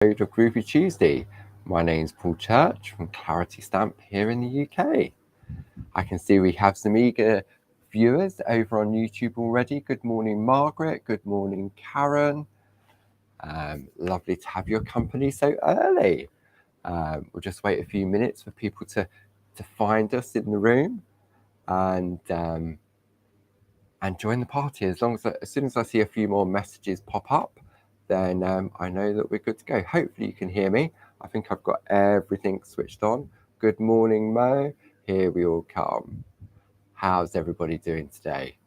episode of Groovi Tuesday. My name's Paul Church from Clarity Stamp here in the UK. I can see we have some eager viewers over on YouTube already. Good morning, Margaret. Good morning, Karen. Lovely to have your company so early. We'll just wait a few minutes for people to find us in the room and join the party. As soon as I see a few more messages pop up, then I know that we're good to go. Hopefully you can hear me. I think I've got everything switched on. Good morning, Mo. Here we all come. How's everybody doing today?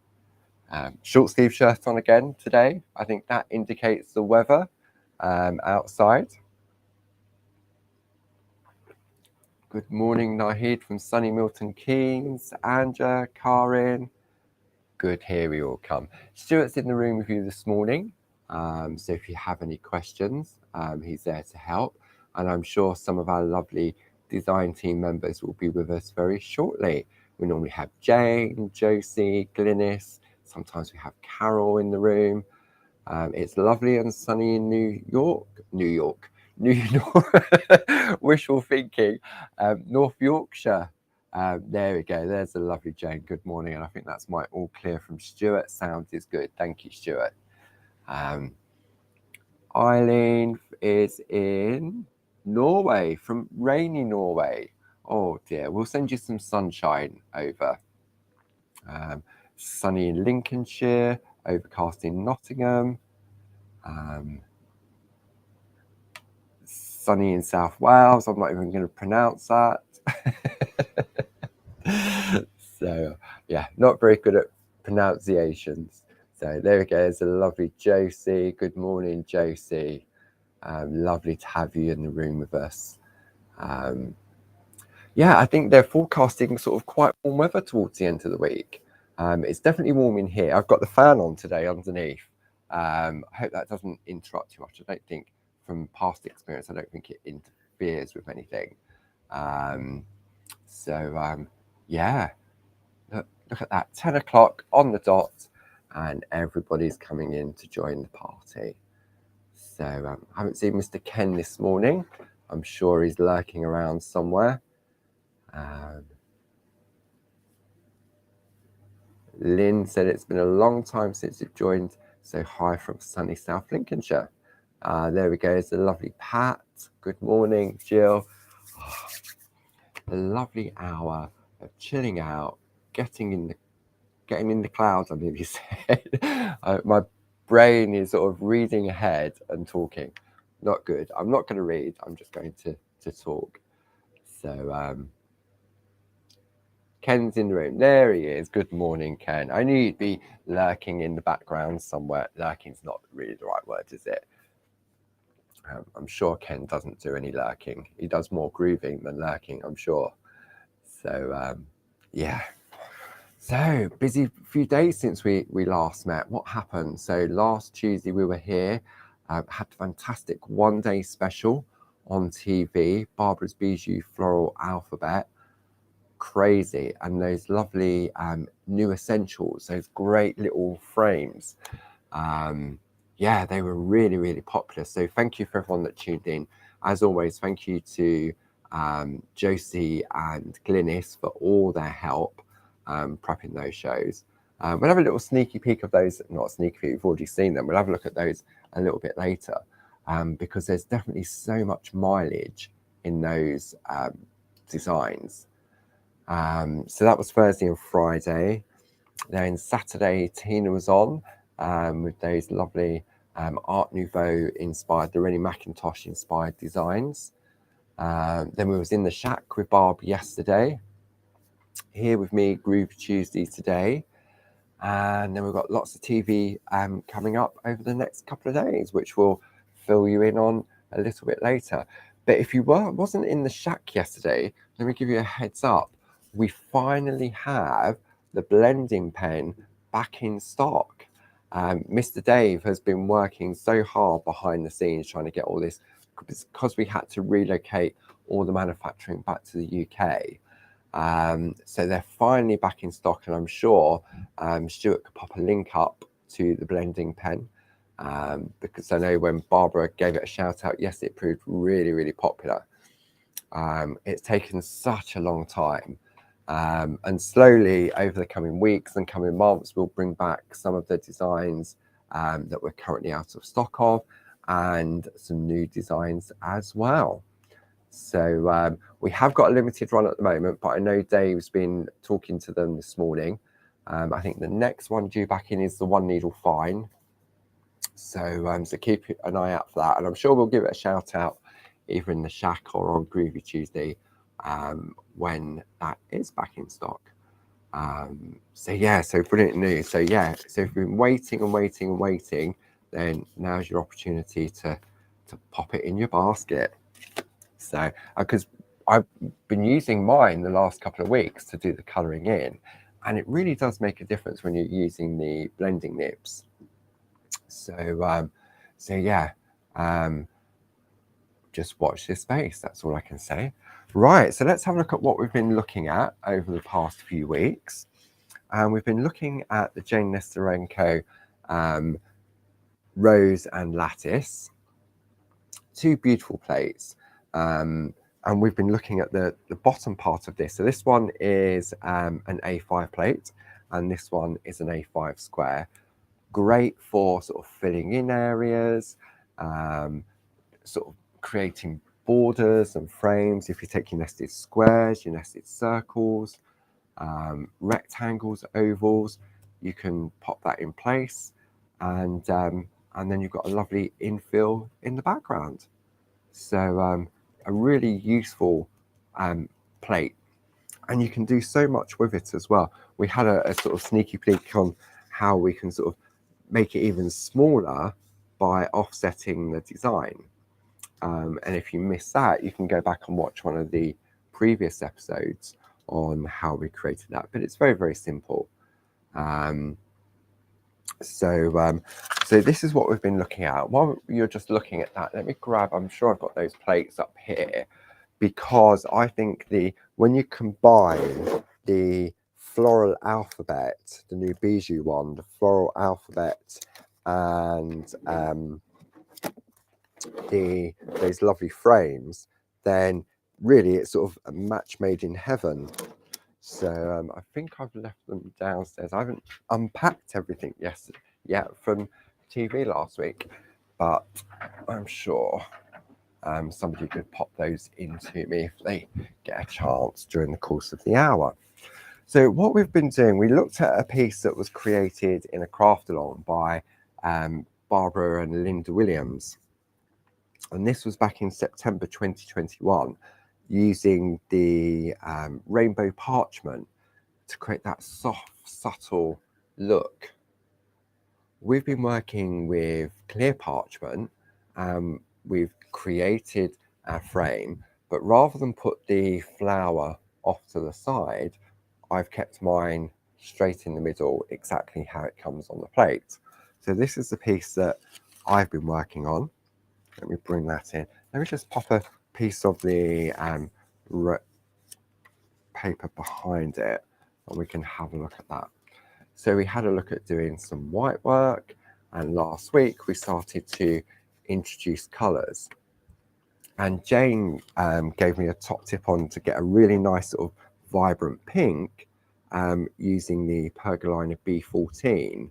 Short sleeve shirt on again today. I think that indicates the weather outside. Good morning, Nahid from sunny Milton Keynes. Anja, Karin. Good, here we all come. Stuart's in the room with you this morning. So if you have any questions, he's there to help. And I'm sure some of our lovely design team members will be with us very shortly. We normally have Jane, Josie, Glynis. Sometimes we have Carol in the room. It's lovely and sunny in New York. Wishful thinking. North Yorkshire. There we go. There's a lovely Jane. Good morning. And I think that's my all clear from Stuart. Sound is good. Thank you, Stuart. Eileen is in Norway, from rainy Norway. Oh dear. We'll send you some sunshine over. Sunny in Lincolnshire, overcast in Nottingham. Sunny in South Wales. I'm not even going to pronounce that. So yeah, not very good at pronunciations. So there we go. There's a lovely Josie. Good morning, Josie. Lovely to have you in the room with us. Yeah, I think they're forecasting sort of quite warm weather towards the end of the week. It's definitely warm in here. I've got the fan on today underneath. I hope that doesn't interrupt too much. I don't think, from past experience, I don't think it interferes with anything. Yeah, look at that, 10 o'clock on the dot, and everybody's coming in to join the party. So I haven't seen Mr. Ken this morning. I'm sure he's lurking around somewhere. Lynn said it's been a long time since you've joined, so hi from sunny South Lincolnshire. There we go. It's a lovely Pat. Good morning, Jill. Oh, a lovely hour of chilling out, getting in the clouds, I nearly said. My brain is sort of reading ahead and talking. Not good. I'm not going to read. I'm just going to talk. So Ken's in the room. There he is. Good morning, Ken. I knew you'd be lurking in the background somewhere. Lurking's not really the right word, is it? I'm sure Ken doesn't do any lurking. He does more grooving than lurking, I'm sure. So yeah. So busy few days since we last met. What happened? So last Tuesday we were here, had a fantastic one-day special on TV, Barbara's Bijou Floral Alphabet. Crazy. And those lovely new essentials, those great little frames. Yeah, they were really, really popular. So thank you for everyone that tuned in. As always, thank you to Josie and Glynis for all their help prepping those shows. We'll have a little sneaky peek of those. Not a sneaky peek, we've already seen them. We'll have a look at those a little bit later because there's definitely so much mileage in those designs. So that was Thursday and Friday. Then Saturday, Tina was on with those lovely Art Nouveau inspired, the Rennie Mackintosh inspired designs. Then we was in the shack with Barb yesterday. Here with me, Groovi Tuesday today. And then we've got lots of TV coming up over the next couple of days, which we'll fill you in on a little bit later. But if you wasn't in the shack yesterday, let me give you a heads up. We finally have the blending pen back in stock. Mr. Dave has been working so hard behind the scenes trying to get all this, because we had to relocate all the manufacturing back to the UK. So they're finally back in stock, and I'm sure Stuart could pop a link up to the blending pen because I know when Barbara gave it a shout out, yes, it proved really, really popular. It's taken such a long time. And slowly over the coming weeks and coming months, we'll bring back some of the designs that we're currently out of stock of, and some new designs as well. So we have got a limited run at the moment, but I know Dave's been talking to them this morning. I think the next one due back in is the 1 needle fine. So keep an eye out for that, and I'm sure we'll give it a shout out either in the shack or on Groovi Tuesday when that is back in stock. So brilliant news. So if you've been waiting and waiting and waiting, then now's your opportunity to pop it in your basket. So because I've been using mine the last couple of weeks to do the colouring in, and it really does make a difference when you're using the blending nibs. Just watch this space. That's all I can say. Right, so let's have a look at what we've been looking at over the past few weeks. We've been looking at the Jane Nesterenko Rose and Lattice, two beautiful plates. And we've been looking at the bottom part of this. So this one is an A5 plate, and this one is an A5 square. Great for sort of filling in areas, sort of creating borders and frames. If you take your nested squares, your nested circles, rectangles, ovals, you can pop that in place, and then you've got a lovely infill in the background. So a really useful plate, and you can do so much with it as well. We had a sort of sneaky peek on how we can sort of make it even smaller by offsetting the design. And if you miss that, you can go back and watch one of the previous episodes on how we created that. But it's very, very simple. So this is what we've been looking at. While you're just looking at that, let me grab, I'm sure I've got those plates up here, because I think when you combine the floral alphabet, the new bijou one, the floral alphabet, and those lovely frames, then really it's sort of a match made in heaven. So I think I've left them downstairs. I haven't unpacked everything yet from TV last week, but I'm sure somebody could pop those into me if they get a chance during the course of the hour. So what we've been doing, we looked at a piece that was created in a craft along by Barbara and Linda Williams. And this was back in September 2021, using the rainbow parchment to create that soft, subtle look. We've been working with clear parchment. We've created our frame, but rather than put the flower off to the side, I've kept mine straight in the middle, exactly how it comes on the plate. So this is the piece that I've been working on. Let me bring that in. Let me just pop a piece of the paper behind it, and we can have a look at that. So we had a look at doing some white work, and last week we started to introduce colours. And Jane gave me a top tip on to get a really nice sort of vibrant pink using the Pergolina B14.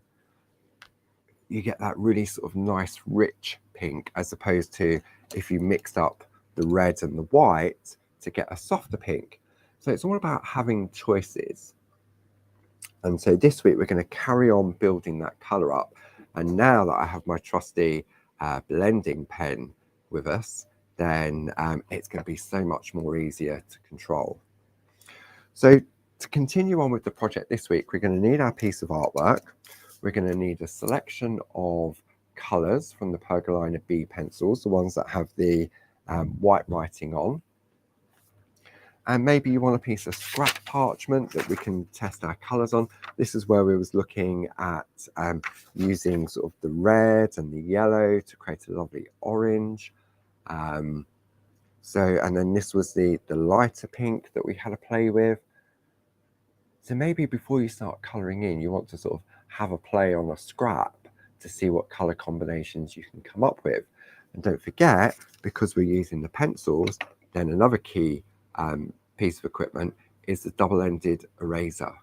You get that really sort of nice rich pink, as opposed to if you mixed up the red and the white to get a softer pink. So it's all about having choices. And so this week we're going to carry on building that colour up. And now that I have my trusty blending pen with us, then it's going to be so much more easier to control. So to continue on with the project this week, we're going to need our piece of artwork. We're going to need a selection of colours from the Pergolina B pencils, the ones that have the white writing on. And maybe you want a piece of scrap parchment that we can test our colours on. This is where we was looking at using sort of the red and the yellow to create a lovely orange. And then this was the lighter pink that we had to play with. So maybe before you start colouring in, you want to sort of have a play on a scrap to see what colour combinations you can come up with. And don't forget, because we're using the pencils, then another key piece of equipment is the double-ended eraser,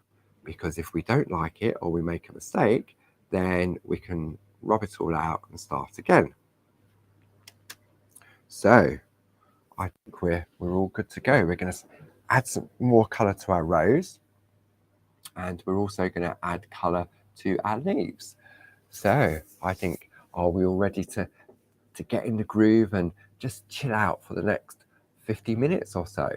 because if we don't like it or we make a mistake, then we can rub it all out and start again. So I think we're all good to go. We're going to add some more colour to our rose, and we're also going to add colour to our leaves. So I think, are we all ready to get in the groove and just chill out for the next 50 minutes or so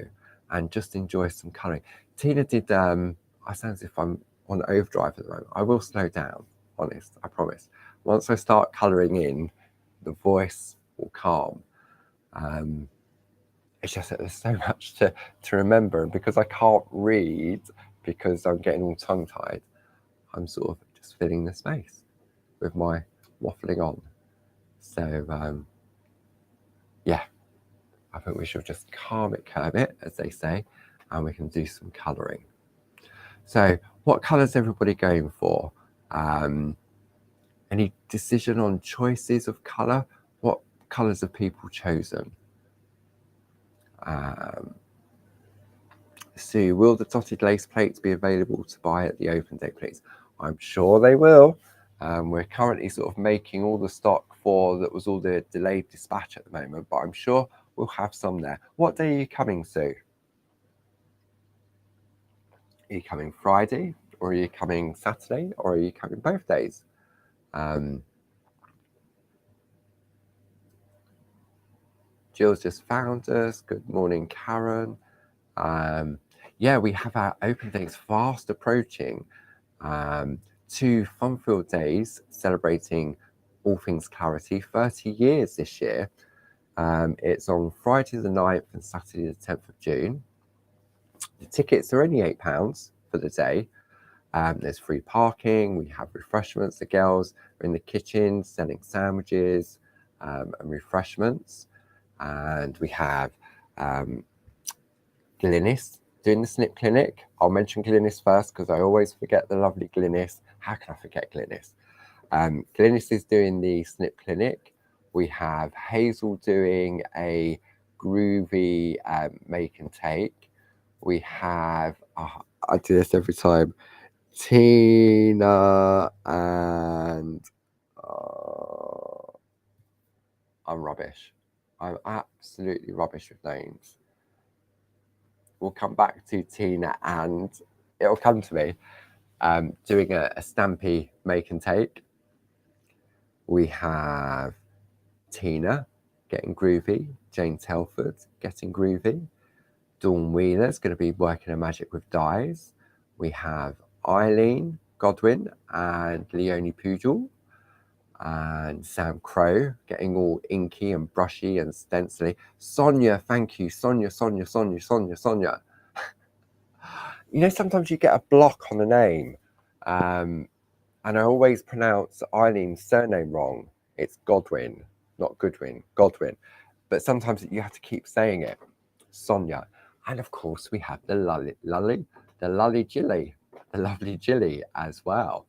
and just enjoy some colouring? Tina did, I sound as if I'm on overdrive at the moment. I will slow down, honest, I promise. Once I start colouring in, the voice will calm. It's just that there's so much to remember, and because I can't read, because I'm getting all tongue-tied, I'm sort of just filling the space with my waffling on. So yeah, I think we should just calm it, curb it, as they say, and we can do some colouring. So what colours everybody going for? Any decision on choices of colour? What colours have people chosen? Sue, will the dotted lace plates be available to buy at the open day, please? I'm sure they will. We're currently sort of making all the stock for that was all the delayed dispatch at the moment, but I'm sure we'll have some there. What day are you coming, Sue? Are you coming Friday, or are you coming Saturday, or are you coming both days? Jill's just found us. Good morning, Karen. Yeah, we have our open days fast approaching. 2 fun-filled days celebrating all things clarity, 30 years this year. It's on Friday the 9th and Saturday the 10th of June. The tickets are only £8 for the day. There's free parking, we have refreshments. The girls are in the kitchen selling sandwiches and refreshments. And we have Glynis doing the snip clinic. I'll mention Glynis first because I always forget the lovely Glynis. How can I forget Glynis? Glynis is doing the snip clinic. We have Hazel doing a groovy make and take. We have, I do this every time, Tina and I'm rubbish. I'm absolutely rubbish with names. We'll come back to Tina and it'll come to me. Doing a Stampy make and take. We have Tina getting groovy, Jane Telford getting groovy, Dawn Wheeler's going to be working her magic with dyes. We have Eileen Godwin and Leonie Poodle, and Sam Crow getting all inky and brushy and stencily. Sonia, thank you, Sonia. You know, sometimes you get a block on the name, and I always pronounce Eileen's surname wrong. It's Godwin, not Goodwin, Godwin. But sometimes you have to keep saying it. Sonia. And of course, we have the lovely Jilly as well,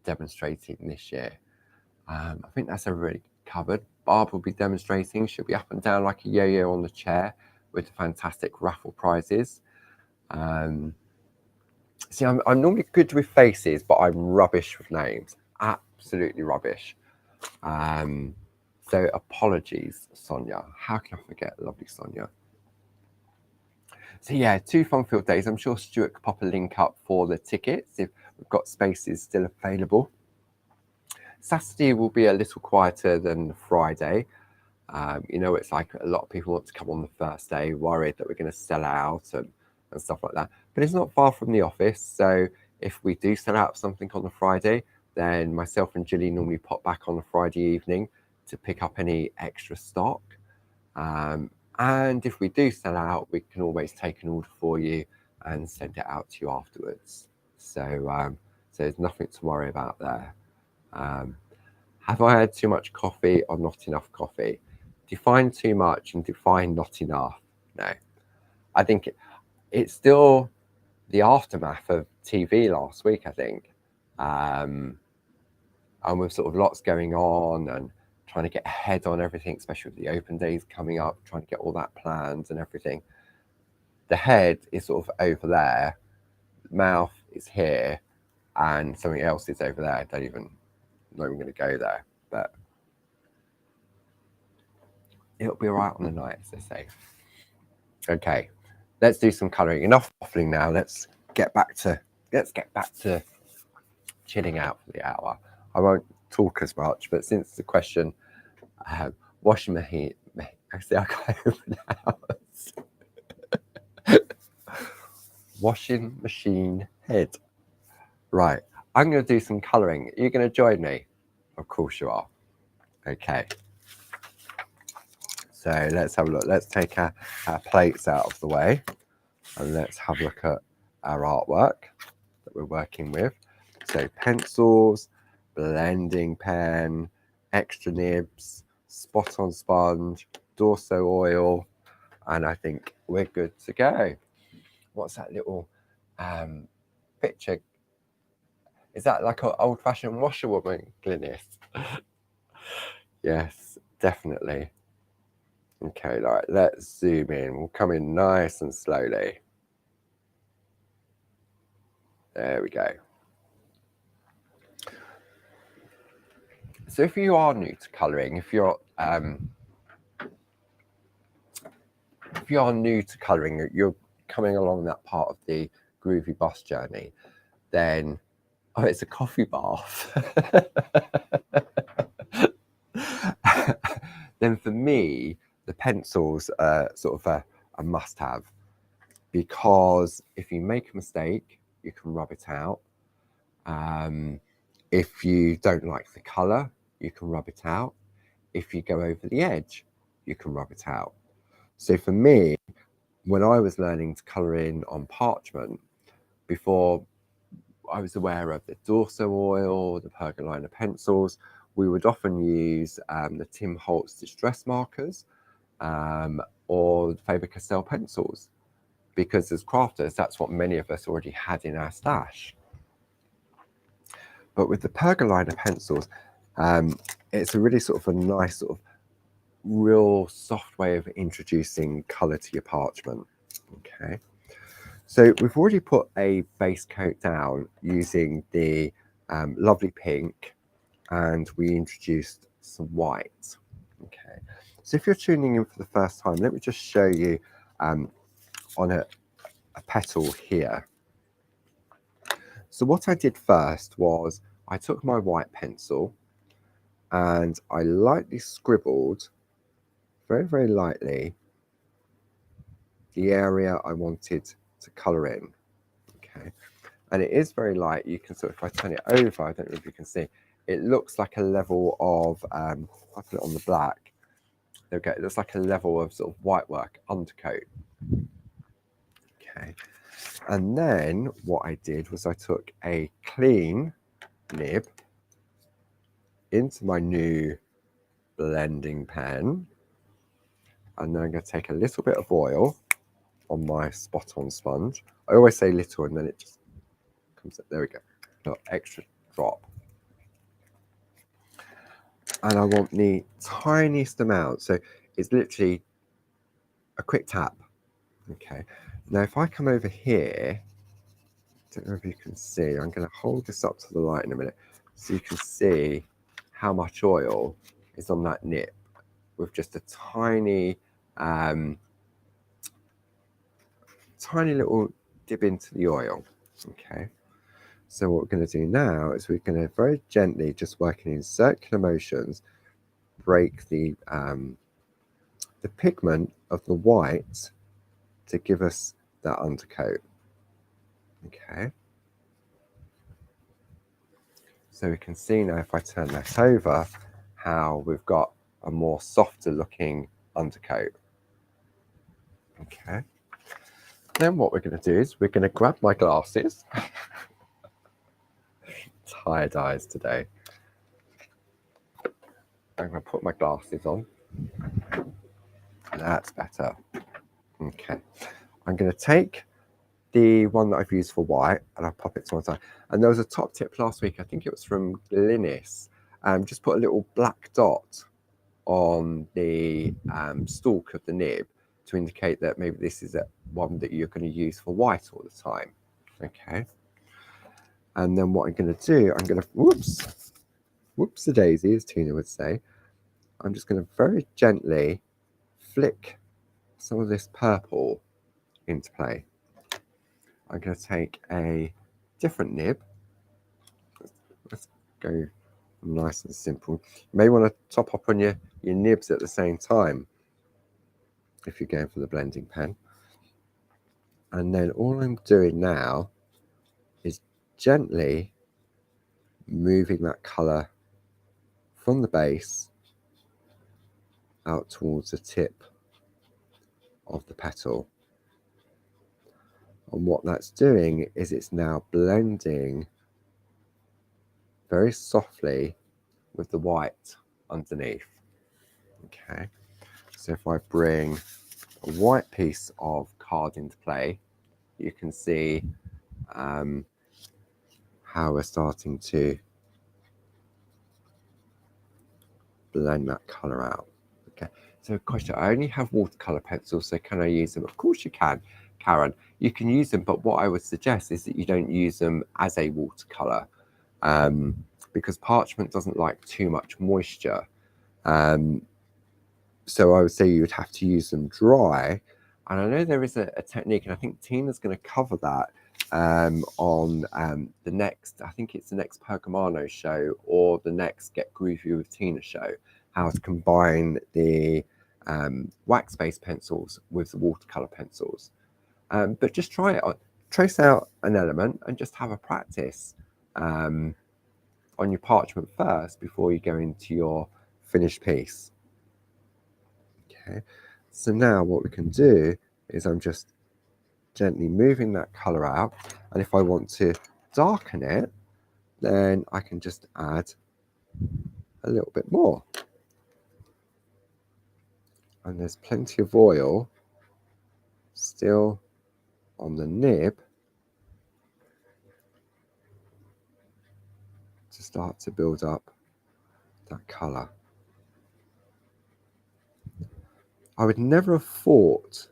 demonstrating this year. I think that's everybody covered. Barb will be demonstrating. She'll be up and down like a yo-yo on the chair with the fantastic raffle prizes. See, I'm normally good with faces, but I'm rubbish with names. Absolutely rubbish. So apologies, Sonia. How can I forget lovely Sonia? So yeah, 2 fun-filled days. I'm sure Stuart could pop a link up for the tickets if we've got spaces still available. Saturday will be a little quieter than Friday. You know, it's like a lot of people want to come on the first day, worried that we're going to sell out and stuff like that. But it's not far from the office. So if we do sell out something on the Friday, then myself and Gilly normally pop back on a Friday evening to pick up any extra stock. And if we do sell out, we can always take an order for you and send it out to you afterwards. So there's nothing to worry about there. Have I had too much coffee or not enough coffee? Define too much and define not enough. No, I think it's still the aftermath of TV last week, I think. and with sort of lots going on and trying to get ahead on everything, especially with the open days coming up, trying to get all that planned and everything. The head is sort of over there, mouth is here, and something else is over there. I don't even know I'm going to go there, but it'll be all right on the night, as they say. Okay, let's do some colouring. Enough waffling now. Let's get back to chilling out for the hour. I won't talk as much, but since the question, washing machine, actually I can't pronounce. Washing machine head. Right, I'm going to do some colouring. Are you going to join me? Of course you are. Okay. So let's have a look. Let's take our plates out of the way and let's have a look at our artwork that we're working with. So pencils, blending pen, extra nibs, spot on sponge, Dorso oil, and I think we're good to go. What's that little picture? Is that like an old-fashioned washerwoman, Glynis? Yes, definitely. Okay, right, let's zoom in. We'll come in nice and slowly. There we go. So if you are new to colouring, if you're new to colouring, you're coming along that part of the Groovi bus journey, then it's a coffee bath. Then for me, the pencils are sort of a must-have, because if you make a mistake, you can rub it out. If you don't like the colour, you can rub it out. If you go over the edge, you can rub it out. So for me, when I was learning to colour in on parchment, before I was aware of the Dorso oil, the Pergolina pencils, we would often use the Tim Holtz distress markers or Faber-Castell pencils, because as crafters, that's what many of us already had in our stash. But with the Pergolina pencils, it's a really sort of a nice sort of real soft way of introducing colour to your parchment. Okay, so we've already put a base coat down using the lovely pink, and we introduced some white. Okay, so if you're tuning in for the first time, let me just show you on a petal here. So what I did first was I took my white pencil and I lightly scribbled, very, very lightly, the area I wanted to colour in. Okay, and it is very light. You can sort of, if I turn it over, I don't know if you can see, it looks like a level of, if I put it on the black, okay, it looks like a level of sort of white work undercoat. Okay, and then what I did was I took a clean nib into my new blending pen, and then I'm going to take a little bit of oil on my spot on sponge. I always say little and then it just comes up. There we go. Little extra drop. And I want the tiniest amount, so it's literally a quick tap. Okay, now if I come over here, I don't know if you can see, I'm going to hold this up to the light in a minute so you can see how much oil is on that nib with just a tiny tiny little dip into the oil. Okay, so what we're going to do now is we're going to very gently, just working in circular motions, break the pigment of the white to give us that undercoat. Okay, so we can see now, if I turn that over, how we've got a more softer looking undercoat. Okay, then what we're going to do is we're going to grab my glasses. Tired eyes today. I'm going to put my glasses on. That's better. Okay, I'm going to take the one that I've used for white and I'll pop it to one side. And there was a top tip last week, I think it was from Glynis, just put a little black dot on the stalk of the nib to indicate that maybe this is one that you're going to use for white all the time. Okay. And then what I'm going to do, I'm going to, whoops a daisy, as Tina would say. I'm just going to very gently flick some of this purple into play. I'm going to take a different nib. Let's go nice and simple. You may want to top up on your nibs at the same time if you're going for the blending pen. And then all I'm doing now is gently moving that colour from the base out towards the tip of the petal. And what that's doing is it's now blending very softly with the white underneath. Okay, so if I bring a white piece of card into play, you can see how we're starting to blend that colour out. Okay, so question, I only have watercolour pencils, so can I use them? Of course you can, Karen. You can use them, but what I would suggest is that you don't use them as a watercolour, because parchment doesn't like too much moisture. So I would say you would have to use them dry. And I know there is a technique, and I think Tina's going to cover that on the next, I think it's the next Pergamano show or the next Get Groovy with Tina show, how to combine the wax-based pencils with the watercolour pencils. But just try it on, trace out an element and just have a practice on your parchment first before you go into your finished piece. Okay, so now what we can do is I'm just gently moving that colour out, and if I want to darken it, then I can just add a little bit more. And there's plenty of oil still on the nib to start to build up that colour. I would never have thought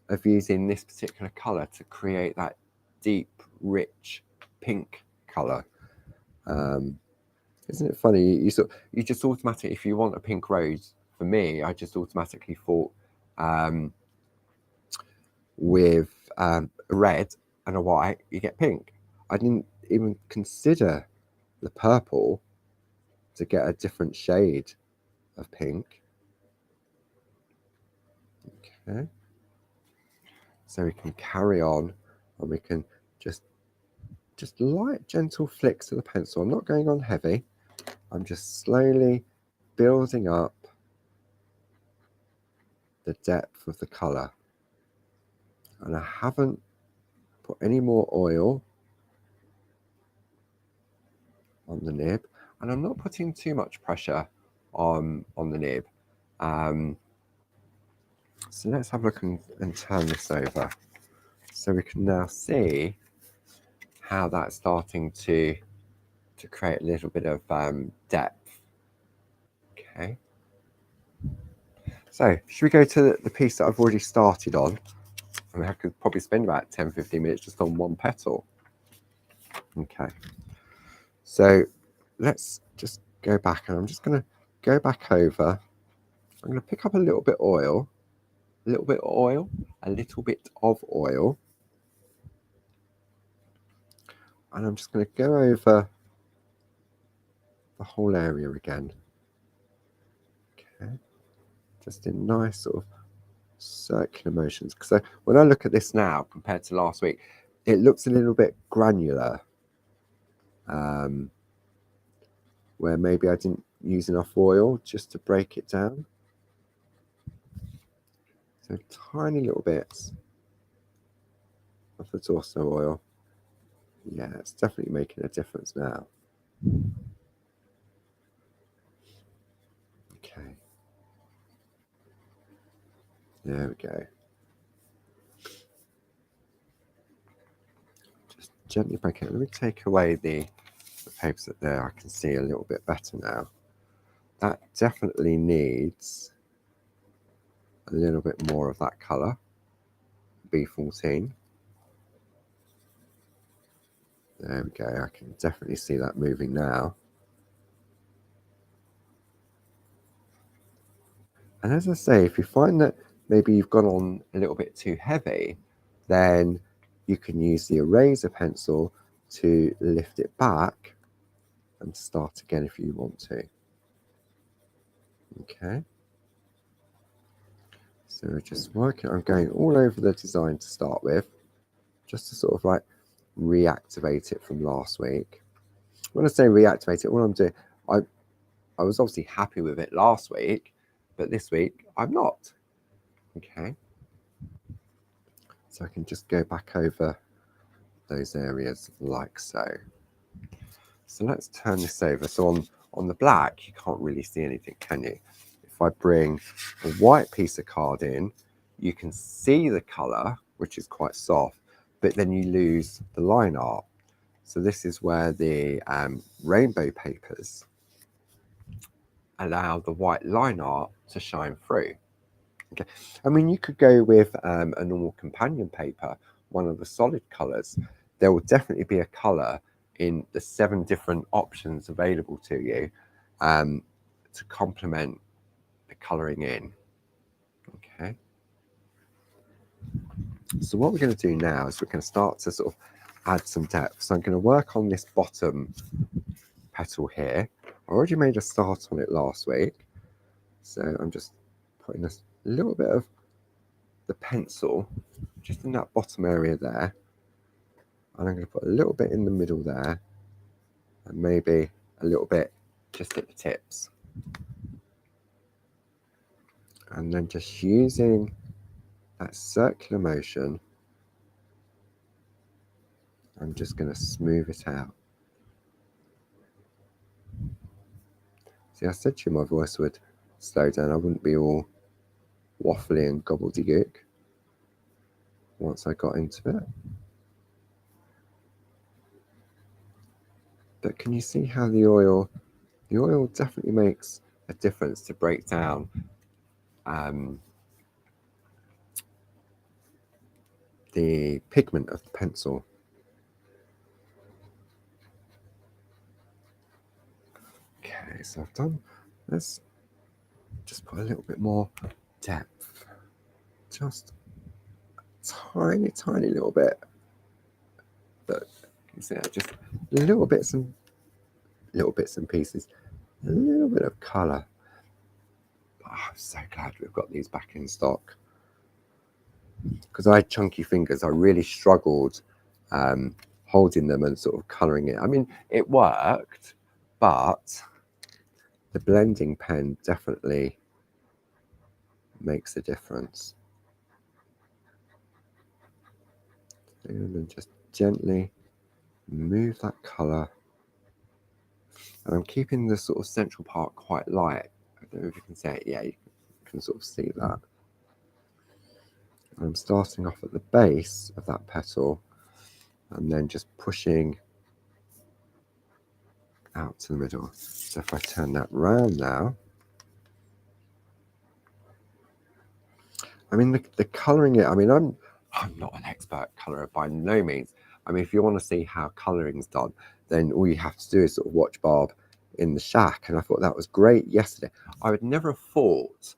of using this particular colour to create that deep, rich pink colour. Isn't it funny? You just automatically, if you want a pink rose, for me, I just automatically thought with a red and a white, you get pink. I didn't even consider the purple to get a different shade of pink. Okay, so we can carry on, and we can just light, gentle flicks of the pencil. I'm not going on heavy. I'm just slowly building up the depth of the colour. And I haven't put any more oil on the nib, and I'm not putting too much pressure on the nib. So let's have a look and turn this over, so we can now see how that's starting to create a little bit of depth. Okay, so should we go to the piece that I've already started on? I mean, I could probably spend about 10-15 minutes just on one petal. Okay, so let's just go back, and I'm just going to go back over. I'm going to pick up a little bit of oil, and I'm just going to go over the whole area again. Okay, just in nice sort of circular motions. So when I look at this now compared to last week, it looks a little bit granular, where maybe I didn't use enough oil just to break it down. So tiny little bits of the torso oil. Yeah, it's definitely making a difference now. Okay, there we go. Just gently break it. Let me take away the the papers up there, I can see a little bit better now. That definitely needs a little bit more of that colour, B14. There we go, I can definitely see that moving now. And as I say, if you find that maybe you've gone on a little bit too heavy, then you can use the eraser pencil to lift it back and start again if you want to. Okay. So we're just working, I'm going all over the design to start with, just to sort of like reactivate it from last week. When I say reactivate it, what I'm doing, I was obviously happy with it last week, but this week I'm not. Okay. So I can just go back over those areas like so. So let's turn this over. So on the black, you can't really see anything, can you? If I bring a white piece of card in, you can see the colour, which is quite soft, but then you lose the line art. So this is where the rainbow papers allow the white line art to shine through. Okay. I mean, you could go with a normal companion paper, one of the solid colours. There will definitely be a colour in the 7 different options available to you to complement the colouring in. Okay. So what we're going to do now is we're going to start to sort of add some depth. So I'm going to work on this bottom petal here. I already made a start on it last week. So I'm just putting a little bit of the pencil just in that bottom area there, and I'm going to put a little bit in the middle there, and maybe a little bit just at the tips, and then just using that circular motion, I'm just going to smooth it out. See, I said to you my voice would slow down, I wouldn't be all waffly and gobbledygook once I got into it. But can you see how the oil definitely makes a difference to break down the pigment of the pencil. Okay, so I've done, let's just put a little bit more depth, just a tiny little bit, but you see that, just little bits and pieces, a little bit of colour. Oh, I'm so glad we've got these back in stock, because I had chunky fingers. I really struggled holding them and sort of colouring it. I mean, it worked, but the blending pen definitely makes a difference. And then just gently move that colour, and I'm keeping the sort of central part quite light. I don't know if you can see it. Yeah, you can sort of see that. I'm starting off at the base of that petal and then just pushing out to the middle. So if I turn that round now, I mean the colouring it, I mean I'm not an expert colourer by no means. I mean, if you want to see how colouring's done, then all you have to do is sort of watch Barb in the shack, and I thought that was great yesterday. I would never have thought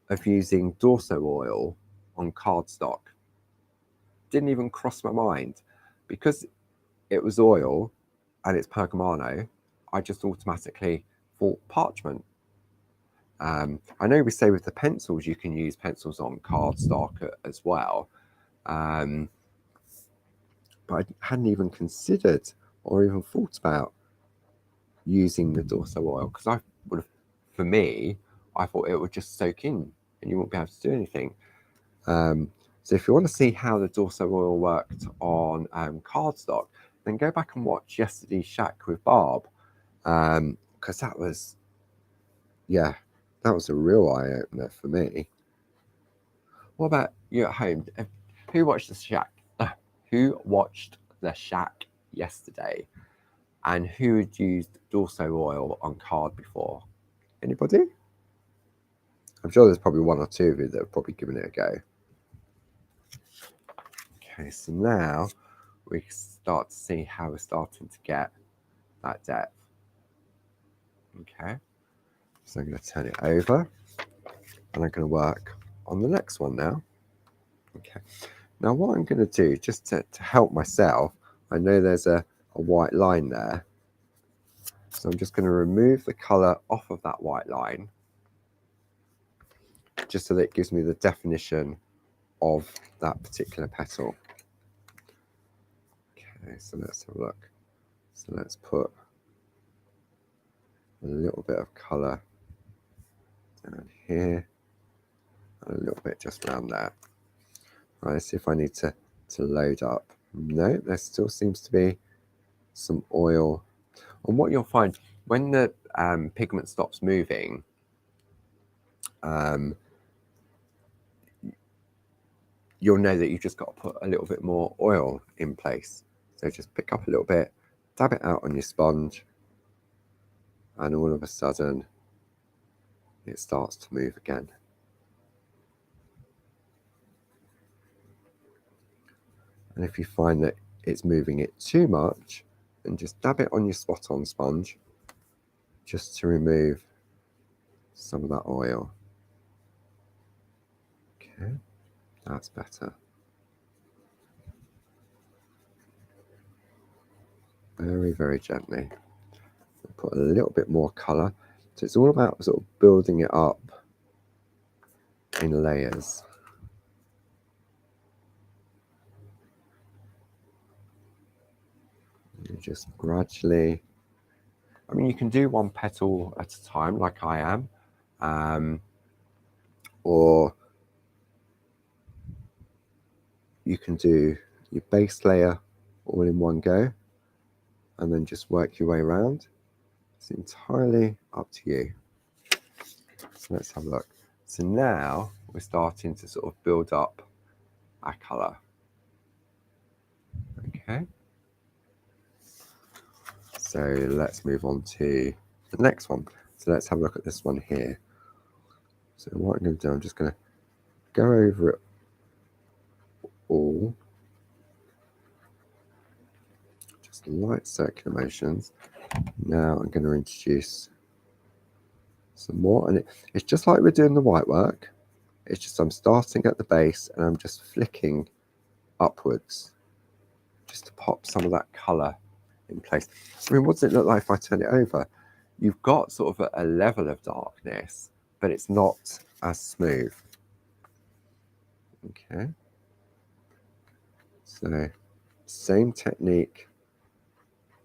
of using Dorso oil on cardstock. Didn't even cross my mind, because it was oil and it's pergamano. I just automatically thought parchment. I know we say with the pencils you can use pencils on cardstock as well, but I hadn't even considered or even thought about using the Dorso oil, because I would have, for me, I thought it would just soak in and you won't be able to do anything. So if you want to see how the Dorso oil worked on cardstock, then go back and watch yesterday's shack with Barb, because that was, yeah, that was a real eye-opener for me. What about you at home? Who watched the shack? Who watched the shack yesterday? And who had used Dorso oil on card before? Anybody? I'm sure there's probably one or two of you that have probably given it a go. Okay, so now we start to see how we're starting to get that depth. Okay, so I'm going to turn it over and I'm going to work on the next one now. Okay, now what I'm going to do, just to help myself, I know there's a white line there, so I'm just going to remove the colour off of that white line, just so that it gives me the definition of that particular petal. Okay, so let's have a look. So let's put a little bit of colour down here and a little bit just around there. Right, let's see if I need to load up. No, there still seems to be some oil. And what you'll find when the pigment stops moving, you'll know that you've just got to put a little bit more oil in place. So just pick up a little bit, dab it out on your sponge, and all of a sudden it starts to move again. And if you find that it's moving it too much, then just dab it on your spot on sponge just to remove some of that oil. Okay, that's better. Very, very gently. Put a little bit more colour. So it's all about sort of building it up in layers. You just gradually, I mean, you can do one petal at a time like I am, or you can do your base layer all in one go and then just work your way around. It's entirely up to you. So let's have a look. So now we're starting to sort of build up our colour. Okay. So let's move on to the next one. So let's have a look at this one here. So what I'm going to do, I'm just going to go over it all. Just light circular motions. Now I'm going to introduce some more. And it's just like we're doing the white work. It's just I'm starting at the base and I'm just flicking upwards just to pop some of that colour in place. I mean, what does it look like if I turn it over? You've got sort of a level of darkness, but it's not as smooth. Okay. So same technique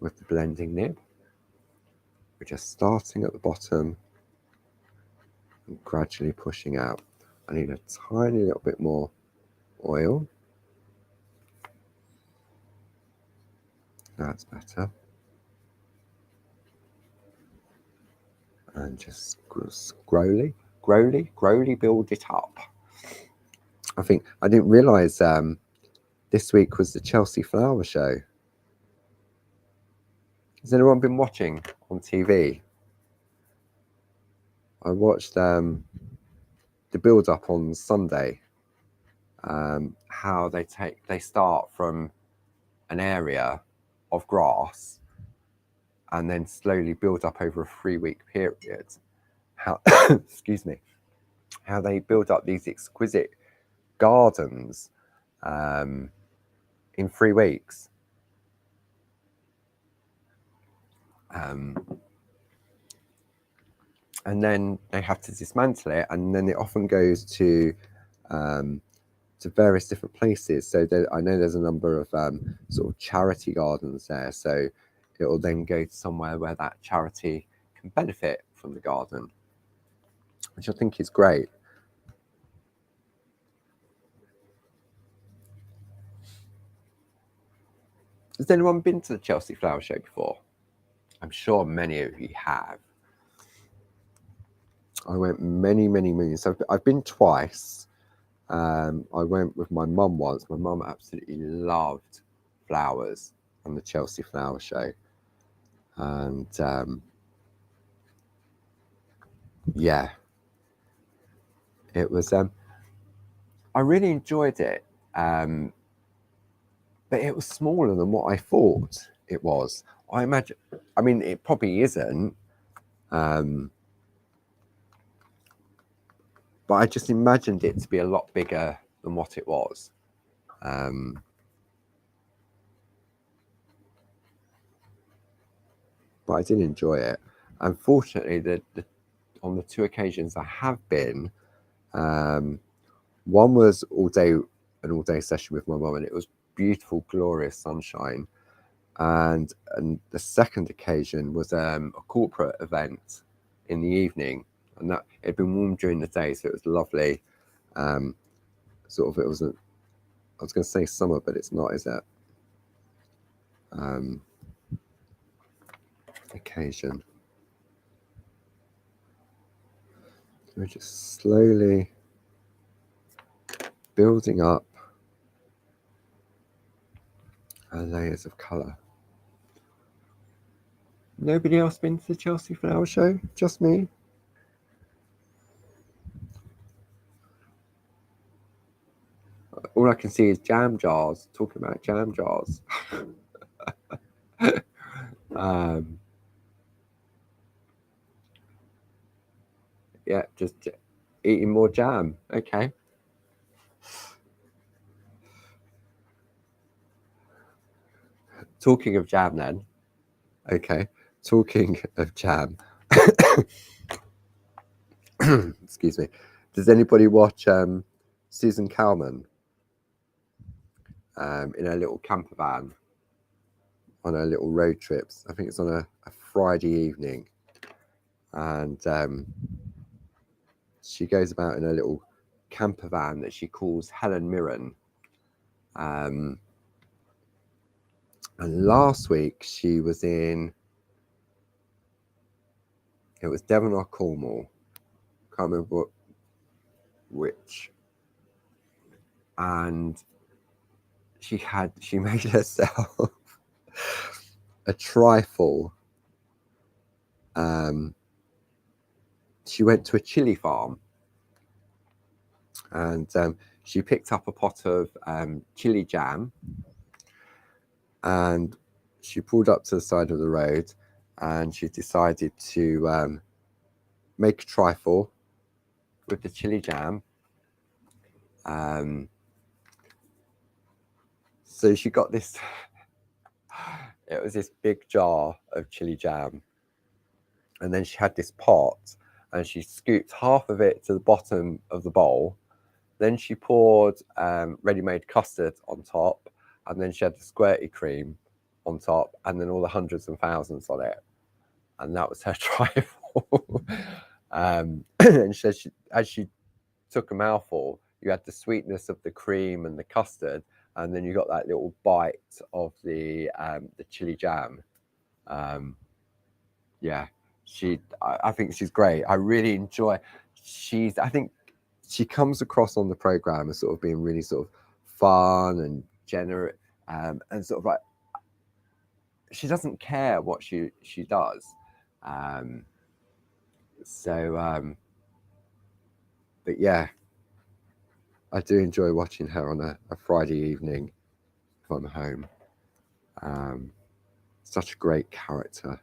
with the blending nib. We're just starting at the bottom and gradually pushing out. I need a tiny little bit more oil. That's better. And just slowly build it up. I think I didn't realise this week was the Chelsea Flower Show. Has anyone been watching on TV? I watched the build-up on Sunday. How they start from an area of grass and then slowly build up over a 3-week period. How excuse me, how they build up these exquisite gardens in 3 weeks. And then they have to dismantle it, and then it often goes to various different places. So I know there's a number of sort of charity gardens there. So it will then go to somewhere where that charity can benefit from the garden, which I think is great. Has anyone been to the Chelsea Flower Show before? I'm sure many of you have. I went many. So I've been twice. I went with my mum once. My mum absolutely loved flowers and the Chelsea Flower Show. And yeah, it was. I really enjoyed it, but it was smaller than what I thought it was. I imagine. I mean, it probably isn't. But I just imagined it to be a lot bigger than what it was. But I did enjoy it. Unfortunately, on the two occasions I have been, one was an all day session with my mum, and it was beautiful, glorious sunshine. And the second occasion was a corporate event in the evening, and that it had been warm during the day, so it was lovely. Sort of, it was I was going to say summer, but it's not, is it? Occasion. We're just slowly building up our layers of colour. Nobody else been to the Chelsea Flower Show? Just me? All I can see is jam jars, talking about jam jars. Yeah, just eating more jam. Okay. Talking of jam then. Okay. Talking of jam. Excuse me. Does anybody watch Susan Calman in her little camper van on her little road trips? I think it's on a Friday evening. And she goes about in a little camper van that she calls Helen Mirren. And last week she was in, it was Devon or Cornwall, can't remember which. And she made herself a trifle. She went to a chili farm, and she picked up a pot of chili jam, and she pulled up to the side of the road, and she decided to make a trifle with the chili jam. So she got this, it was this big jar of chili jam, and then she had this pot, and she scooped half of it to the bottom of the bowl. Then she poured ready-made custard on top, and then she had the squirty cream on top, and then all the hundreds and thousands on it. And that was her trifle. And she said as she took a mouthful, you had the sweetness of the cream and the custard, and then you got that little bite of the chili jam. Yeah, I think she's great. I really enjoy. I think she comes across on the program as sort of being really sort of fun and generous, and sort of like she doesn't care what she does. But yeah, I do enjoy watching her on a Friday evening if I'm home. Such a great character.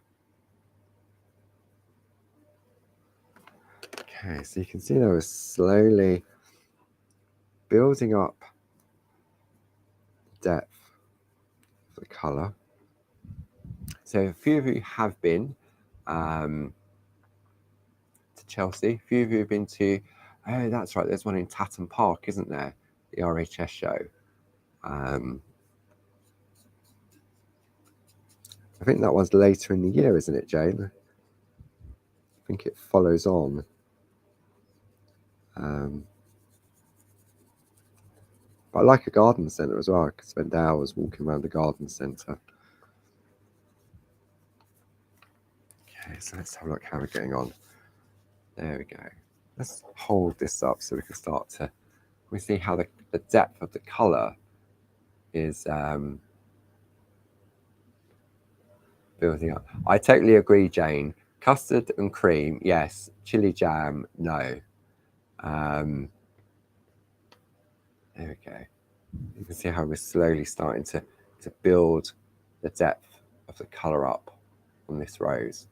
Okay, so you can see now we're slowly building up the depth of the colour. So a few of you have been to Chelsea. A few of you have been to, oh, that's right, there's one in Tatton Park, isn't there? The RHS show. I think that one's later in the year, isn't it, Jane? I think it follows on. But I like a garden centre as well. I could spend hours walking around the garden centre. Okay, so let's have a look how we're getting on. There we go. Let's hold this up so we can start to, we see how the depth of the colour is building up. I totally agree, Jane. Custard and cream, yes. Chili jam, no. There we go. You can see how we're slowly starting to build the depth of the colour up on this rose.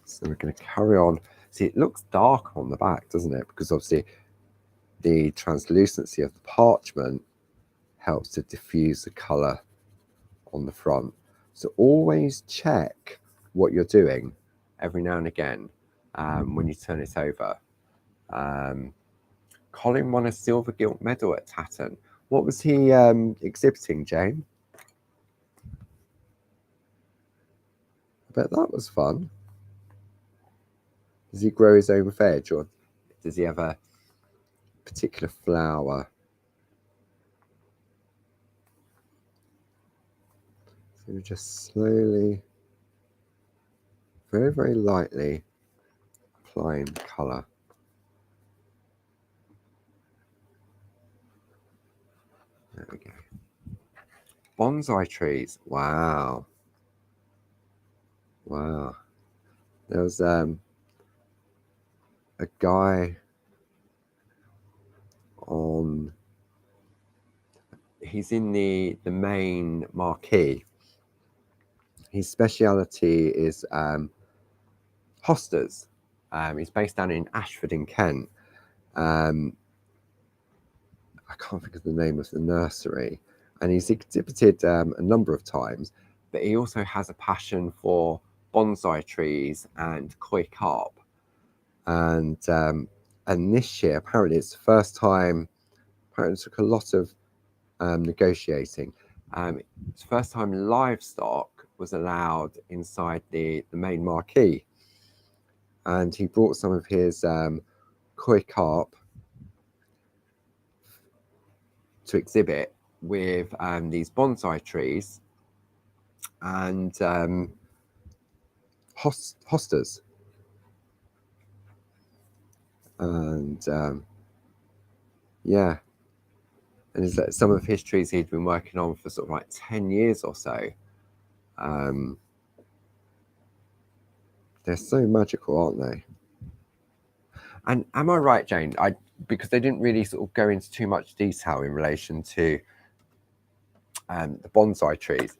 So we're going to carry on. See, it looks dark on the back, doesn't it? Because obviously the translucency of the parchment helps to diffuse the colour on the front. So always check what you're doing every now and again when you turn it over. Colin won a silver gilt medal at Tatton. What was he exhibiting, Jane? I bet that was fun. Does he grow his own veg, or does he have a particular flower? So we're just slowly, very, very lightly applying the colour. There we go. Bonsai trees. Wow. Wow. There was a guy on, he's in the main marquee. His speciality is hostas. He's based down in Ashford in Kent. I can't think of the name of the nursery, and he's exhibited a number of times, but he also has a passion for bonsai trees and koi carp. And this year, apparently, it's the first time. Apparently, it took a lot of negotiating. It's the first time livestock was allowed inside the main marquee, and he brought some of his koi carp to exhibit with these bonsai trees and hostas. And yeah, and some of his trees he'd been working on for sort of like 10 years or so. They're so magical, aren't they? And am I right, Jane? Because they didn't really sort of go into too much detail in relation to the bonsai trees,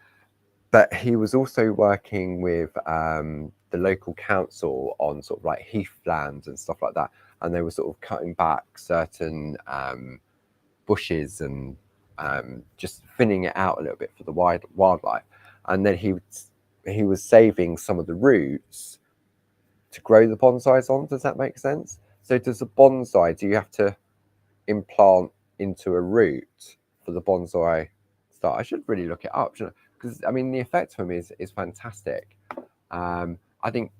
but he was also working with the local council on sort of like heathlands and stuff like that, and they were sort of cutting back certain bushes and just thinning it out a little bit for the wildlife. And then he was saving some of the roots to grow the bonsais on. Does that make sense? So does a bonsai, do you have to implant into a root for the bonsai start? I should really look it up, shouldn't I? Because I mean the effect for me is fantastic. I think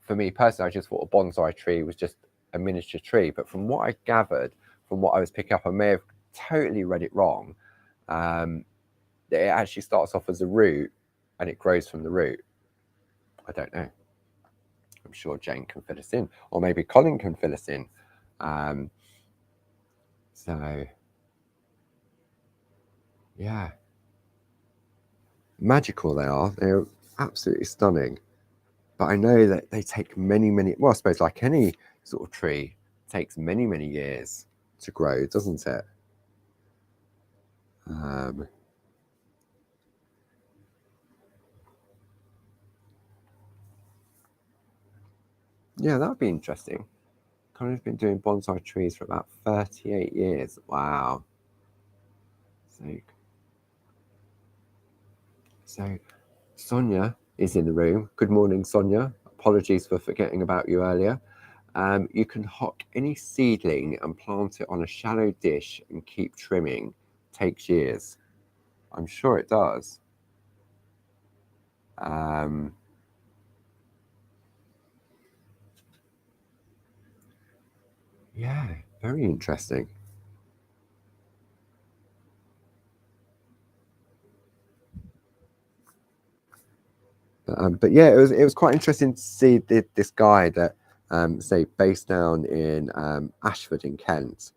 for me personally, I just thought a bonsai tree was just a miniature tree, but from what I gathered, from what I was picking up, I may have totally read it wrong. It actually starts off as a root and it grows from the root. I don't know. I'm sure Jane can fill us in, or maybe Colin can fill us in. So yeah, magical they are. They're absolutely stunning. But I know that they take many, well, I suppose like any sort of tree, takes many, many years to grow, doesn't it? Yeah, that'd be interesting. Colin's been doing bonsai trees for about 38 years. Wow. So Sonia is in the room. Good morning, Sonia. Apologies for forgetting about you earlier. You can hock any seedling and plant it on a shallow dish and keep trimming. Takes years. I'm sure it does. Yeah, very interesting. But yeah, it was quite interesting to see this guy that say based down in Ashford in Kent,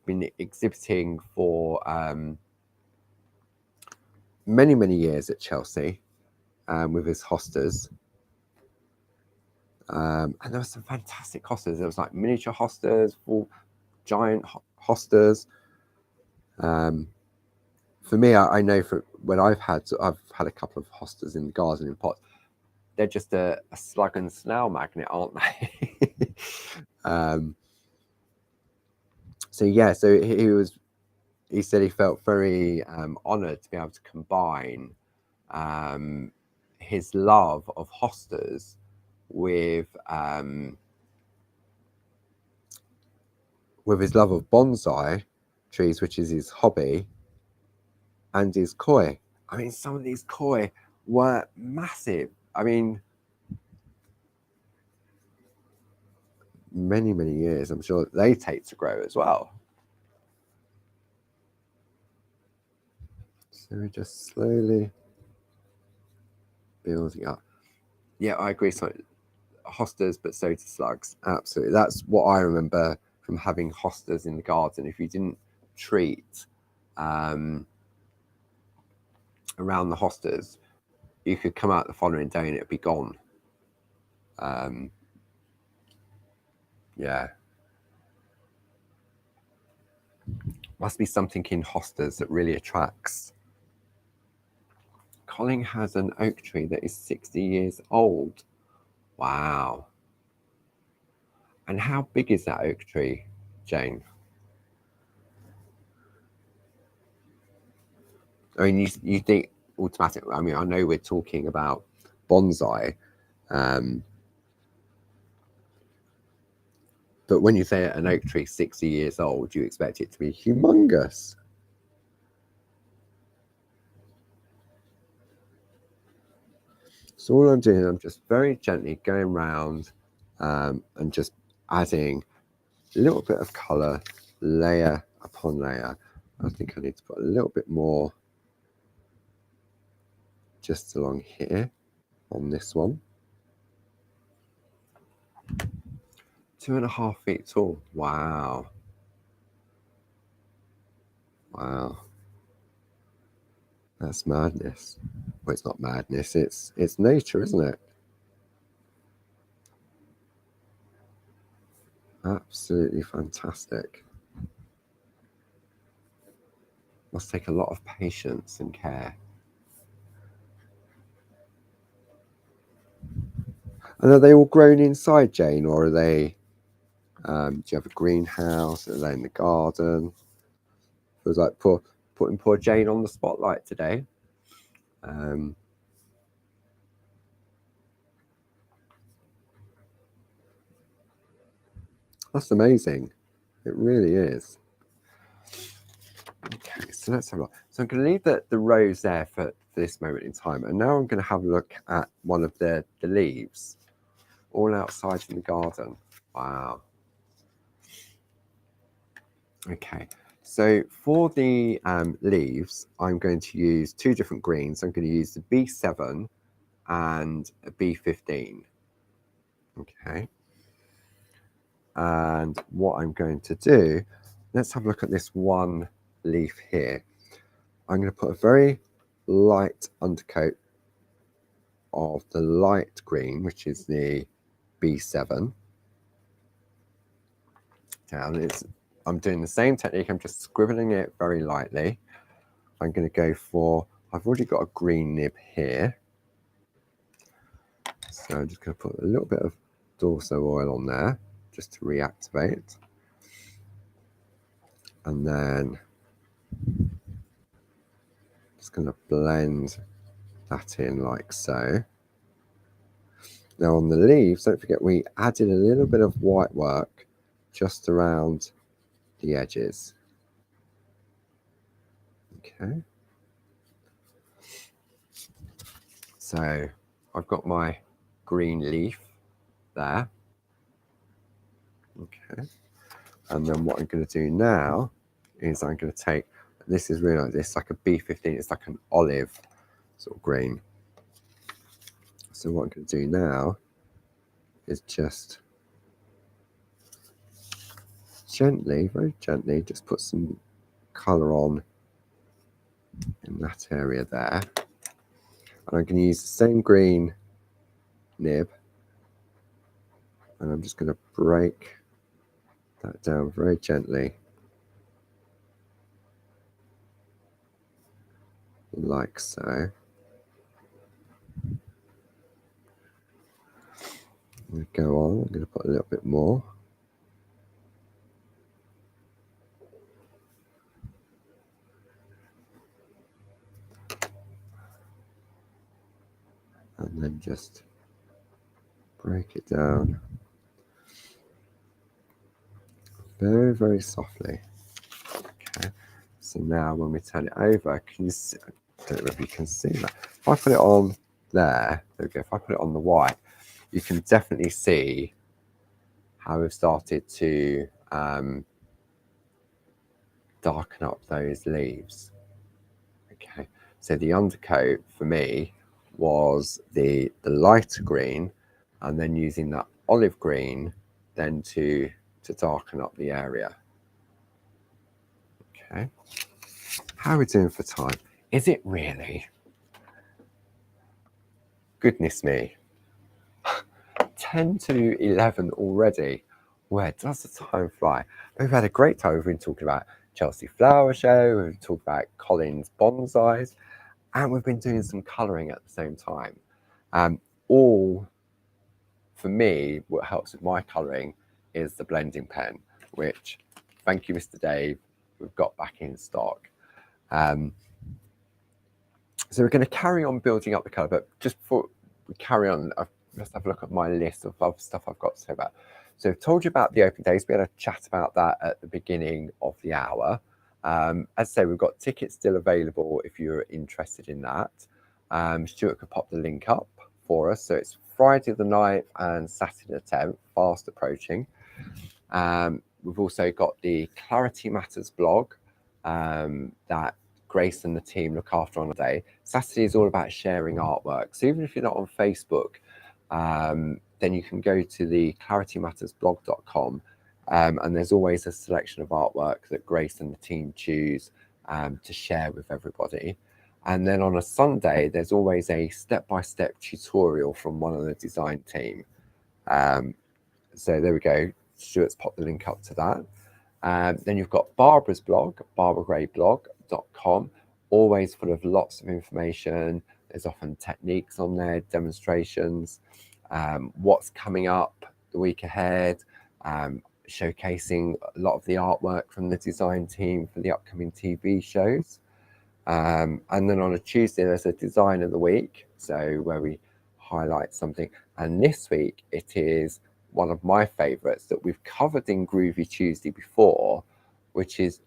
been exhibiting for many years at Chelsea with his hostas. And there were some fantastic hostas. There was like miniature hostas, full giant hostas. For me, I know for when I've had a couple of hostas in the garden in pots. They're just a slug and snail magnet, aren't they? So yeah, so he said he felt very honoured to be able to combine his love of hostas with his love of bonsai trees, which is his hobby, and his koi. I mean, some of these koi were massive. I mean, many years. I'm sure they take to grow as well. So we're just slowly building up. Yeah, I agree. So hostas, but so do slugs. Absolutely. That's what I remember from having hostas in the garden. If you didn't treat around the hostas, you could come out the following day and it'd be gone. Yeah. Must be something in hostas that really attracts. Colin has an oak tree that is 60 years old. Wow. And how big is that oak tree, Jane? I mean, you think automatically, I mean, I know we're talking about bonsai, but when you say an oak tree 60 years old, you expect it to be humongous. So all I'm doing, I'm just very gently going around and just adding a little bit of colour, layer upon layer. I think I need to put a little bit more just along here on this one. 2.5 feet tall. Wow. Wow. That's madness. Well, it's not madness, it's nature, isn't it? Absolutely fantastic. Must take a lot of patience and care. And are they all grown inside, Jane, or are they? Do you have a greenhouse? Are they in the garden? Feels like putting poor Jane on the spotlight today. That's amazing. It really is. Okay, so let's have a look. So I'm going to leave the rose there for this moment in time. And now I'm going to have a look at one of the leaves all outside in the garden. Wow. Okay, so for the leaves, I'm going to use two different greens. I'm going to use the B7 and a B15. Okay. And what I'm going to do, let's have a look at this one leaf here. I'm going to put a very light undercoat of the light green, which is the B7 down. I'm doing the same technique. I'm just scribbling it very lightly. I'm going to go for, I've already got a green nib here. So I'm just going to put a little bit of Dorso oil on there just to reactivate. And then just going to blend that in like so. Now on the leaves, don't forget we added a little bit of white work just around the edges. Okay. So I've got my green leaf there. Okay. And then what I'm going to do now is I'm going to take, this is really like this, like a B15, it's like an olive sort of green. So what I'm going to do now is just gently, very gently, just put some colour on in that area there. And I'm going to use the same green nib, and I'm just going to break that down very gently, like so. I'm going to go on, I'm going to put a little bit more. And then just break it down very, very softly. Okay, so now when we turn it over, can you see, I don't know if you can see that. If I put it on there we go. If I put it on the white, you can definitely see how we've started to darken up those leaves. Okay, so the undercoat for me was the lighter green, and then using that olive green then to darken up the area. Okay, how are we doing for time? Is it really? Goodness me, 10 to 11 already. Where does the time fly? We've had a great time. We've been talking about Chelsea Flower Show, we've talked about Colin's bonsais, and we've been doing some colouring at the same time. All for me, what helps with my colouring is the blending pen, which, thank you, Mr. Dave, we've got back in stock. So we're going to carry on building up the colour, but just before we carry on, let's have a look at my list of other stuff I've got to say about. So I've told you about the open days. We had a chat about that at the beginning of the hour. As I say, we've got tickets still available if you're interested in that. Stuart could pop the link up for us. So it's Friday the 9th and Saturday the 10th, fast approaching. We've also got the Clarity Matters blog that Grace and the team look after on a day. Saturday is all about sharing artwork. So even if you're not on Facebook, then you can go to the claritymattersblog.com, and there's always a selection of artwork that Grace and the team choose to share with everybody. And then on a Sunday, there's always a step-by-step tutorial from one of the design team. So there we go. Stuart's popped the link up to that. Then you've got Barbara's blog, barbaragrayblog.com, always full of lots of information. There's often techniques on there, demonstrations, what's coming up the week ahead, showcasing a lot of the artwork from the design team for the upcoming TV shows. And then on a Tuesday, there's a design of the week, so where we highlight something. And this week, it is one of my favourites that we've covered in Groovi Tuesday before, which is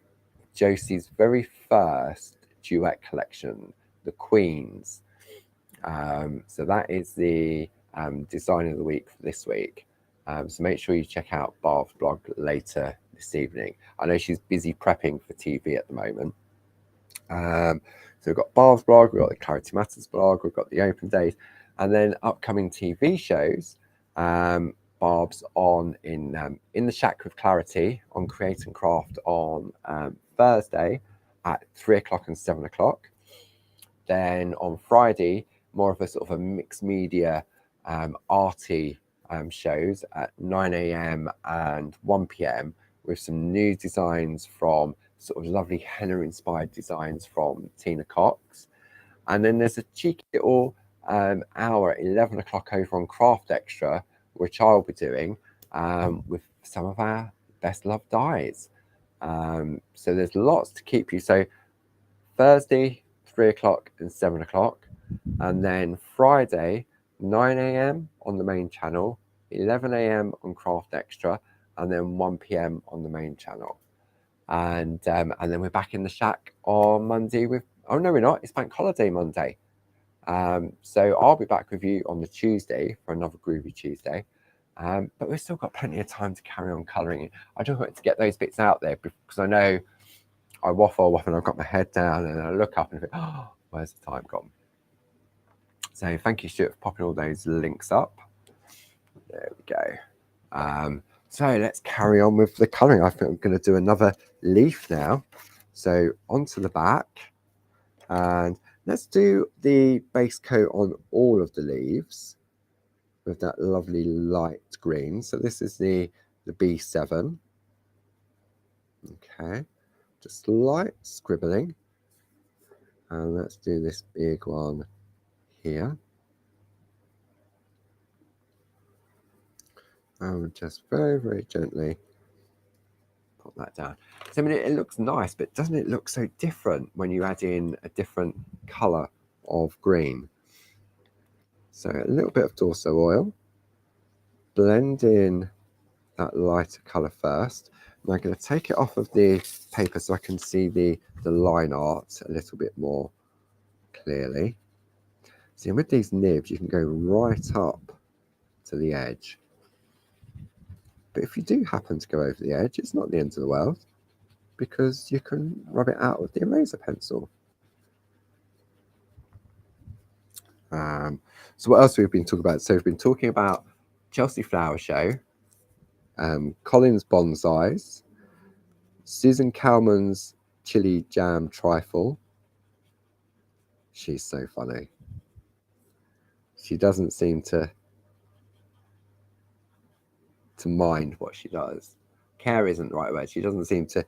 Josie's very first duet collection, The Queens. So that is the design of the week for this week. So make sure you check out Barb's blog later this evening. I know she's busy prepping for TV at the moment. So we've got Barb's blog, we've got the Clarity Matters blog, we've got the open days, and then upcoming TV shows. Barb's on in the Shack with Clarity on Create and Craft on Thursday at 3 o'clock and 7 o'clock. Then on Friday, more of a sort of a mixed media arty shows at 9 a.m. and 1 p.m. with some new designs from sort of lovely henna-inspired designs from Tina Cox. And then there's a cheeky little hour at 11 o'clock over on Craft Extra, which I'll be doing with some of our best loved dyes. So there's lots to keep you. So Thursday, 3 o'clock and 7 o'clock. And then Friday, 9 a.m. on the main channel, 11 a.m. on Craft Extra, and then 1 p.m. on the main channel. And then we're back in the Shack on Monday with, oh no, we're not, it's Bank Holiday Monday. So I'll be back with you on the Tuesday for another Groovi Tuesday. But we've still got plenty of time to carry on colouring. I just wanted to get those bits out there because I know I waffle and I've got my head down and I look up and think, oh, where's the time gone? So thank you, Stuart, for popping all those links up. There we go. So let's carry on with the colouring. I think I'm going to do another leaf now. So onto the back. And let's do the base coat on all of the leaves with that lovely light green. So this is the B7. Okay, just light scribbling. And let's do this big one here. And just very, very gently put that down. So I mean, it looks nice, but doesn't it look so different when you add in a different colour of green? So a little bit of Dorso oil, blend in that lighter colour first. And I'm going to take it off of the paper so I can see the line art a little bit more clearly. See, with these nibs, you can go right up to the edge. But if you do happen to go over the edge, it's not the end of the world, because you can rub it out with the eraser pencil. So what else have we been talking about? So we've been talking about Chelsea Flower Show, Colin's Bonsais, Susan Cowman's Chili Jam Trifle. She's so funny. She doesn't seem to mind what she does. Care isn't the right word. She doesn't seem to,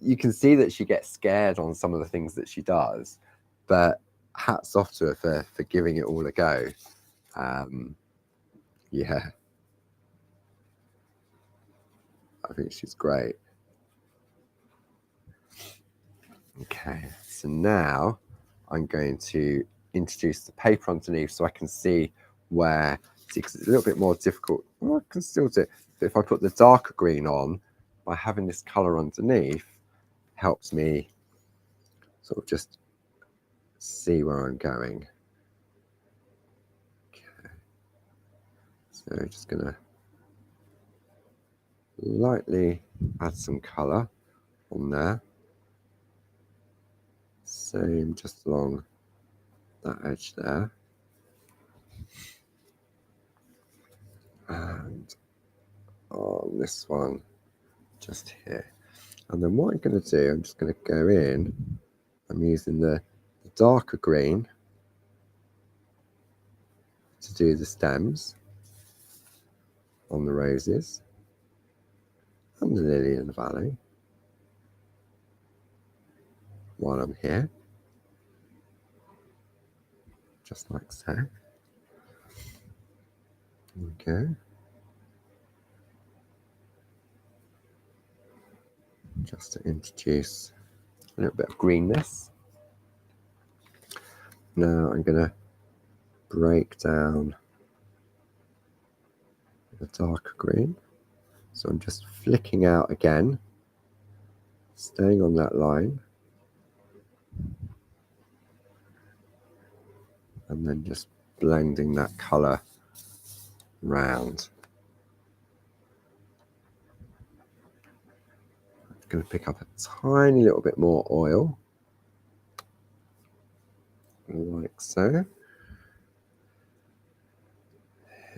you can see that she gets scared on some of the things that she does, but hats off to her for giving it all a go. Yeah, I think she's great. Okay, so now I'm going to introduce the paper underneath so I can see where, see, because it's a little bit more difficult. Well, I can still do it, but if I put the darker green on, by having this colour underneath, helps me sort of just see where I'm going. Okay, so just gonna lightly add some colour on there. Same just along that edge there. And on this one, just here. And then what I'm going to do, I'm just going to go in. I'm using the darker green to do the stems on the roses and the lily in the valley while I'm here, just like so. Okay. Just to introduce a little bit of greenness. Now I'm going to break down the darker green. So I'm just flicking out again, staying on that line, and then just blending that colour round. I'm going to pick up a tiny little bit more oil, like so. There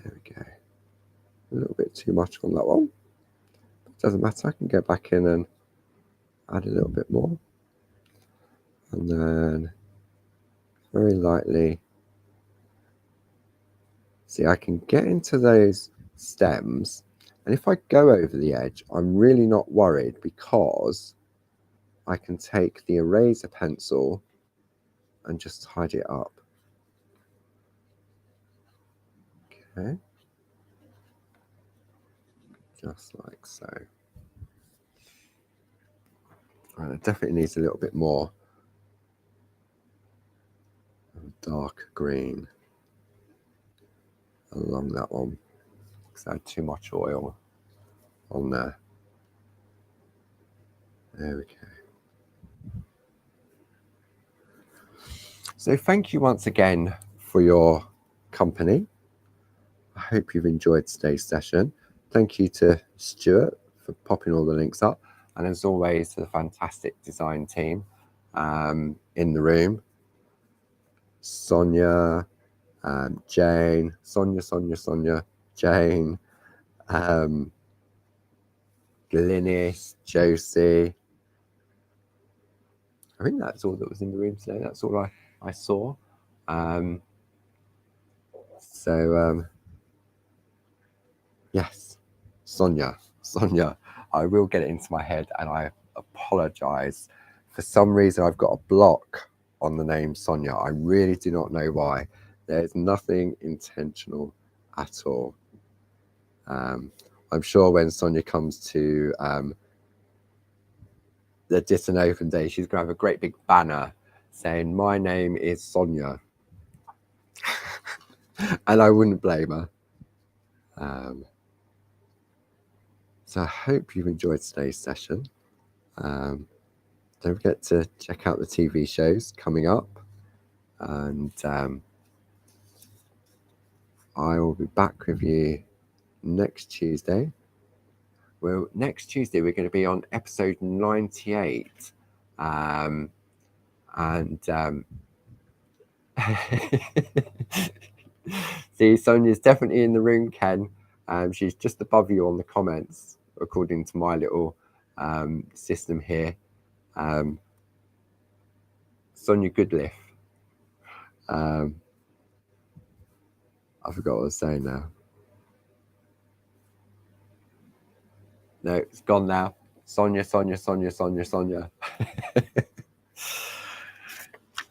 we go. A little bit too much on that one. Doesn't matter, I can go back in and add a little bit more. And then very lightly, see, I can get into those stems, and if I go over the edge, I'm really not worried, because I can take the eraser pencil and just tidy it up. Okay, just like so. And it definitely needs a little bit more dark green along that one, because I had too much oil on there. There we go. So thank you once again for your company. I hope you've enjoyed today's session. Thank you to Stuart for popping all the links up, and as always to the fantastic design team in the room. Sonia, Jane, Sonia, Jane, Glynis, Josie, I think that's all that was in the room today. That's all I saw. Yes, Sonia, I will get it into my head, and I apologise. For some reason, I've got a block on the name Sonia. I really do not know why. There's nothing intentional at all. I'm sure when Sonia comes to the Dit and Open Day, she's going to have a great big banner saying, "My name is Sonia." And I wouldn't blame her. So I hope you've enjoyed today's session. Don't forget to check out the TV shows coming up. And I will be back with you next Tuesday. Well, next Tuesday we're going to be on episode 98. See, Sonia's definitely in the room, Ken. She's just above you on the comments, according to my little system here. Sonia Goodliff. I forgot what I was saying now. No, it's gone now. Sonia.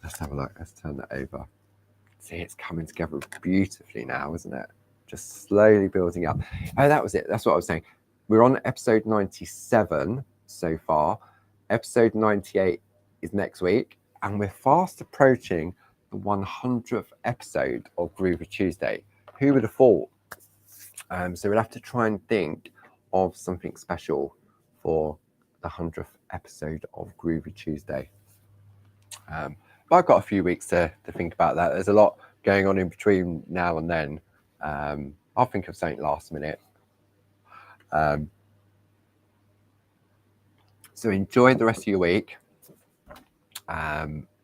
Let's have a look. Let's turn that over. See, it's coming together beautifully now, isn't it? Just slowly building up. Oh, that was it. That's what I was saying. We're on episode 97 so far. Episode 98 is next week, and we're fast approaching the 100th episode of Groovi Tuesday. Who would have thought? So we'll have to try and think of something special for the 100th episode of Groovi Tuesday. But I've got a few weeks to think about that. There's a lot going on in between now and then. I'll think of something last minute. So enjoy the rest of your week.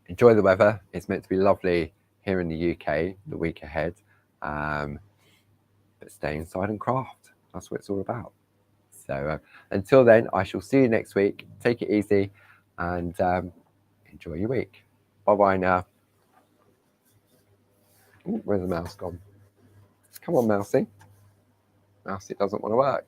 Enjoy the weather. It's meant to be lovely here in the UK the week ahead. But stay inside and craft. That's what it's all about. So until then, I shall see you next week. Take it easy and enjoy your week. Bye-bye now. Ooh, where's the mouse gone? Come on, Mousy. Mousy doesn't want to work.